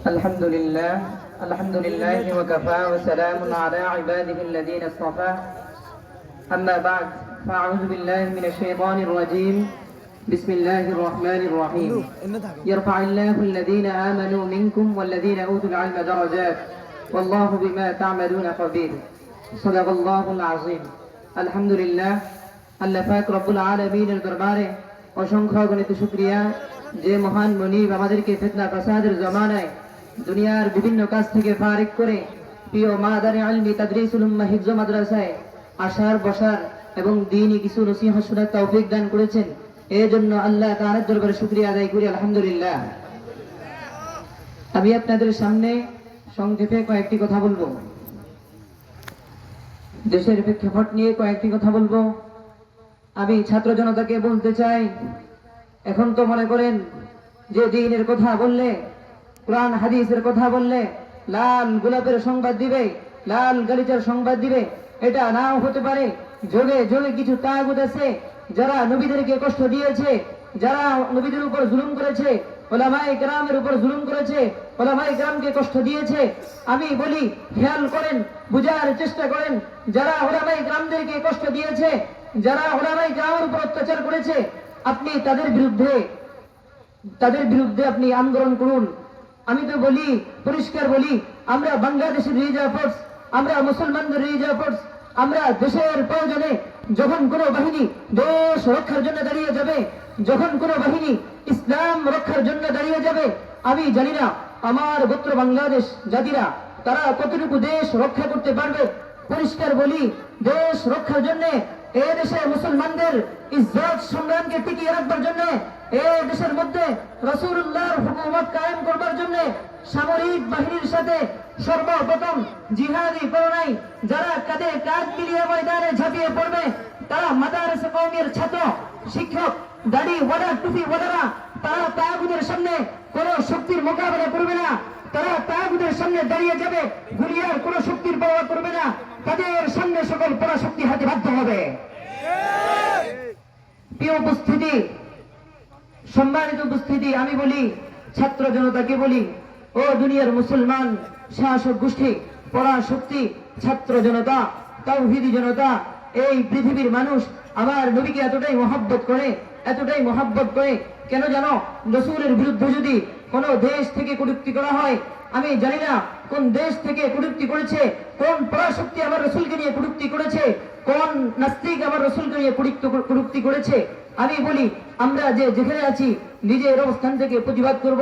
الحمد لله وكفى وسلام على عباده الذين اصطفى أما بعد فأعوذ بالله من الشيطان الرجيم بسم الله الرحمن الرحيم يرفع الله الذين آمنوا منكم والذين أوتوا العلم درجات والله بما تعملون خبير صدق الله العظيم الحمد لله আল্লাহ পাক রব্বুল আলামিনের দরবারে অসংখ্য গণিত শুকরিয়া যে মহান মুনিব আমাদেরকে ফিতনা ফাসাদের জামানায় দুনিয়ার বিভিন্ন কাজ থেকে ফারিক করে প্রিয় মাদারে ইলমি তাদরিসুল উম্মাহ হিফজ মাদ্রাসায় আসার বসার এবং দ্বীনি কিছু নসিহত শোনার তৌফিক দান করেছেন। এই জন্য আল্লাহ তাআলার দরবারে শুকরিয়া আদায় করি আলহামদুলিল্লাহ। আমি আপনাদের সামনে সংক্ষেপে কয়েকটি কথা বলবো, দেশের প্রেক্ষাপট নিয়ে কয়েকটি কথা বলবো। আমি ছাত্র জনতাকে বলতে চাই, এখন তো মনে করেন যে দ্বীনের কথা বললে, কোরআন হাদিসের কথা বললে লাল গোলাপের সংবাদ দিবে, লাল গালিচার সংবাদ দিবে। এটা নাও হতে পারে। যোগে যোগে কিছু তাগুত আছে যারা নবীদেরকে কষ্ট দিয়েছে, যারা নবীদের উপর জুলুম করেছে, ওলামায়ে কেরামের উপর জুলুম করেছে, ওলামায়ে কেরামকে কষ্ট দিয়েছে। আমি বলি খেয়াল করেন, বুঝার চেষ্টা করেন, যারা ওলামায়ে কেরামদেরকে কষ্ট দিয়েছে, যারা ওলামায়ে কেরামের উপর অত্যাচার করেছে, আপনি তাদের বিরুদ্ধে আপনি আন্দোলন করুন। আমি তো বলি, পরিষ্কার বলি, আমরা বাংলাদেশের রিজার্ভ ফোর্স, আমরা মুসলমানদের রিজার্ভ ফোর্স, আমরা দেশের প্রয়োজনে যখন কোনো বাহিনী দেশ রক্ষার জন্য দাঁড়িয়ে যাবে, যখন কোনো বাহিনী ইসলাম রক্ষার জন্য দাঁড়িয়ে যাবে, আমি জানি না আমার গোত্র বাংলাদেশ জাতিরা তারা কতটুকু দেশ রক্ষা করতে পারবে। পরিষ্কার বলি, দেশ রক্ষার জন্য, এই দেশে মুসলমানদের ইজ্জত সম্মানকে টিকিয়ে রাখবার জন্য, এই দেশের মধ্যে রাসূলুল্লাহর হুকুমত কায়েম করবার জন্য সামরিক বাহিনীর সাথে সর্বপ্রথম জিহাদি পরানাই যারা কাঁধে কাঁধ মিলিয়ে ময়দানে ঝাঁপিয়ে পড়বে, তারা মাদ্রাসা কওমের ছাত্র, শিক্ষক, দাড়ি ওয়ালা, টুপি ওয়ালারা, তারা তাগুদের সামনে কোনো শক্তির মোকাবেলা করবে না। তারা তাগুদের সামনে দাঁড়িয়ে যাবে, দুনিয়ার কোনো শক্তির পরোয়া করবে না। তাদের সামনে সকল পরাশক্তি হাতে বাধ্য হবে। প্রিয় উপস্থিতি, সম্মানিত উপস্থিতি, আমি বলি ছাত্র জনতাকে বলি, ও দুনিয়ার মুসলমান শাসক গোষ্ঠী, পরাশক্তি, ছাত্র জনতা, তাওহীদি জনতা, এই পৃথিবীর মানুষ আমার নবীকে এতটাই মহব্বত করে, এতটাই মহব্বত করে কেন জানো? রাসূলের বিরুদ্ধে যদি কোনো দেশ থেকে কটূক্তি করা হয়, আমি জানি না কোন দেশ থেকে কটূক্তি করেছে, কোন পরাশক্তি আমার রাসূলকে নিয়ে কটূক্তি করেছে, কোন নাস্তিক আমার রাসূলকে নিয়ে কটূক্তি করেছে। আমি বলি আমরা যে যেখানে আছি নিজের অবস্থান থেকে প্রতিবাদ করব।